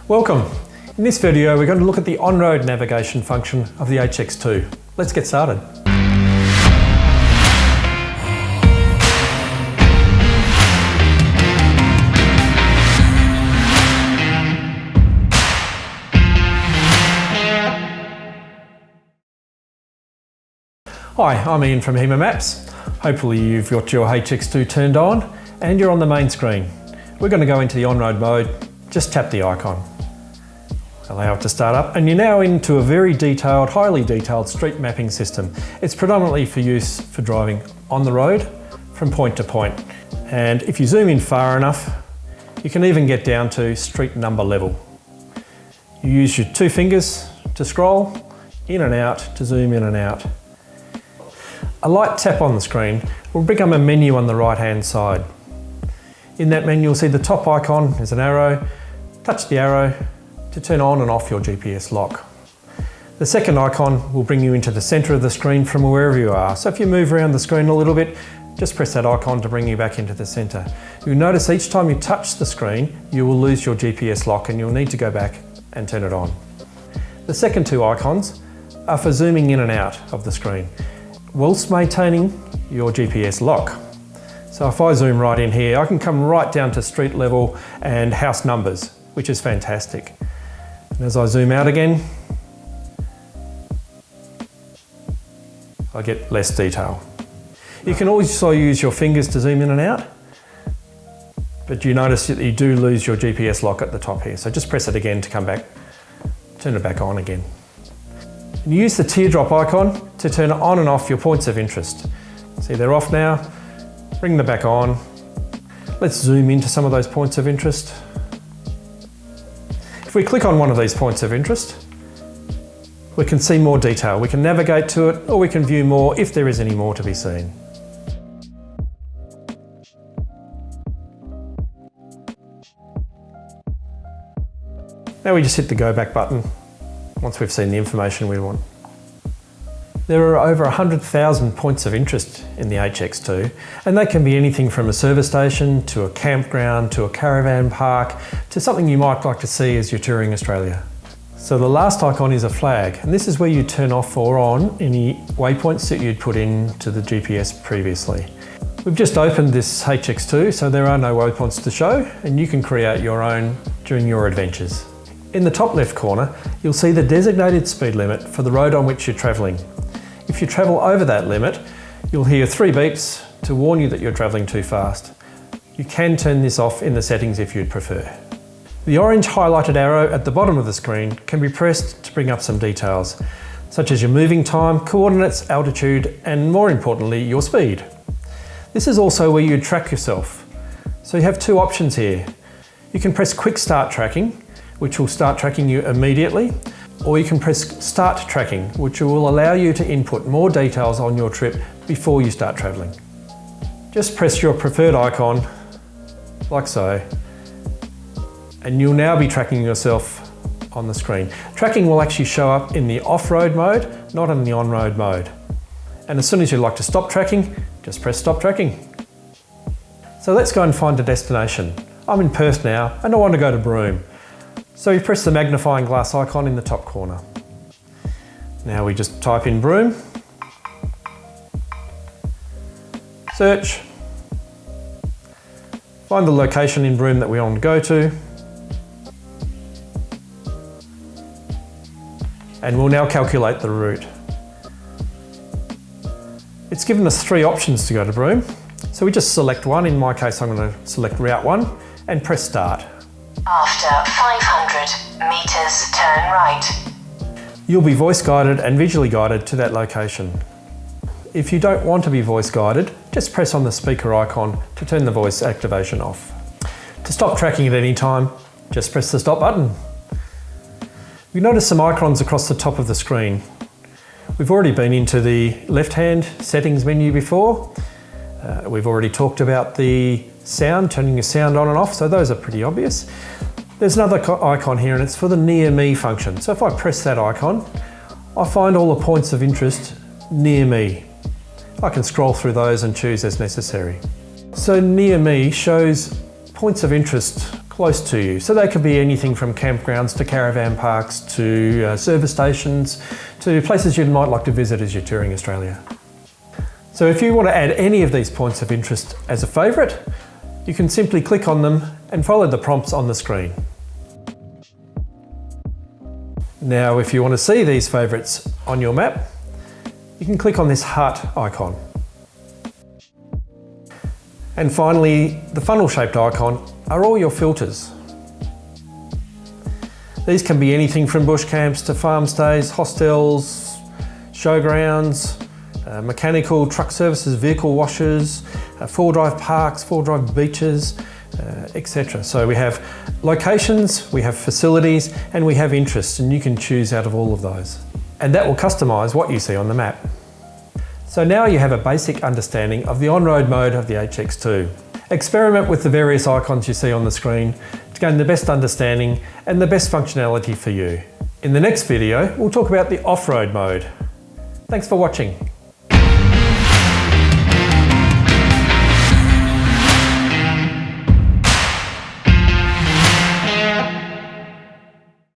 Welcome. In this video we're going to look at the on-road navigation function of the HX-2. Let's get started. Hi, I'm Ian from Hema Maps. Hopefully you've got your HX-2 turned on and you're on the main screen. We're going to go into the on-road mode. Just tap the icon. Allow it to start up and you're now into a very detailed, highly detailed street mapping system. It's predominantly for use for driving on the road from point to point. And if you zoom in far enough, you can even get down to street number level. You use your two fingers to scroll in and out to zoom in and out. A light tap on the screen will bring up a menu on the right hand side. In that menu you'll see the top icon is an arrow. Touch the arrow to turn on and off your GPS lock. The second icon will bring you into the centre of the screen from wherever you are. So if you move around the screen a little bit, just press that icon to bring you back into the centre. You'll notice each time you touch the screen you will lose your GPS lock and you'll need to go back and turn it on. The second two icons are for zooming in and out of the screen, whilst maintaining your GPS lock. So if I zoom right in here, I can come right down to street level and house numbers, which is fantastic. And as I zoom out again, I get less detail. You can also use your fingers to zoom in and out, but you notice that you do lose your GPS lock at the top here. So just press it again to come back, turn it back on again. And use the teardrop icon to turn on and off your points of interest. See, they're off now. Bring them back on. Let's zoom into some of those points of interest. If we click on one of these points of interest, we can see more detail. We can navigate to it, or we can view more if there is any more to be seen. Now we just hit the go back button once we've seen the information we want. There are over 100,000 points of interest in the HX-2, and they can be anything from a service station to a campground to a caravan park to something you might like to see as you're touring Australia. So the last icon is a flag, and this is where you turn off or on any waypoints that you'd put into the GPS previously. We've just opened this HX-2, so there are no waypoints to show, and you can create your own during your adventures. In the top left corner, you'll see the designated speed limit for the road on which you're travelling. If you travel over that limit, you'll hear 3 beeps to warn you that you're travelling too fast. You can turn this off in the settings if you'd prefer. The orange highlighted arrow at the bottom of the screen can be pressed to bring up some details, such as your moving time, coordinates, altitude, and more importantly, your speed. This is also where you track yourself. So you have two options here. You can press Quick Start Tracking, which will start tracking you immediately, or you can press Start Tracking, which will allow you to input more details on your trip before you start travelling. Just press your preferred icon, like so, and you'll now be tracking yourself on the screen. Tracking will actually show up in the off-road mode, not in the on-road mode. And as soon as you'd like to stop tracking, just press Stop Tracking. So let's go and find a destination. I'm in Perth now, and I want to go to Broome. So you press the magnifying glass icon in the top corner. Now we just type in Broome, search, find the location in Broome that we want to go to, and we'll now calculate the route. It's given us 3 options to go to Broome, so we just select one. In my case I'm going to select Route 1 and press Start. After 500 metres, turn right. You'll be voice guided and visually guided to that location. If you don't want to be voice guided, just press on the speaker icon to turn the voice activation off. To stop tracking at any time, just press the stop button. You notice some icons across the top of the screen. We've already been into the left-hand settings menu before. We've already talked about the sound, turning your sound on and off, so those are pretty obvious. There's another icon here and it's for the Near Me function. So if I press that icon, I find all the points of interest near me. I can scroll through those and choose as necessary. So Near Me shows points of interest close to you. So they could be anything from campgrounds to caravan parks to service stations to places you might like to visit as you're touring Australia. So if you want to add any of these points of interest as a favourite, you can simply click on them and follow the prompts on the screen. Now, if you want to see these favourites on your map, you can click on this heart icon. And finally, the funnel-shaped icon are all your filters. These can be anything from bush camps to farm stays, hostels, showgrounds, mechanical truck services, vehicle washes, four-drive parks, four-drive beaches, etc. So we have locations, we have facilities, and we have interests, and you can choose out of all of those. And that will customise what you see on the map. So now you have a basic understanding of the on-road mode of the HX-2. Experiment with the various icons you see on the screen to gain the best understanding and the best functionality for you. In the next video, we'll talk about the off-road mode. Thanks for watching.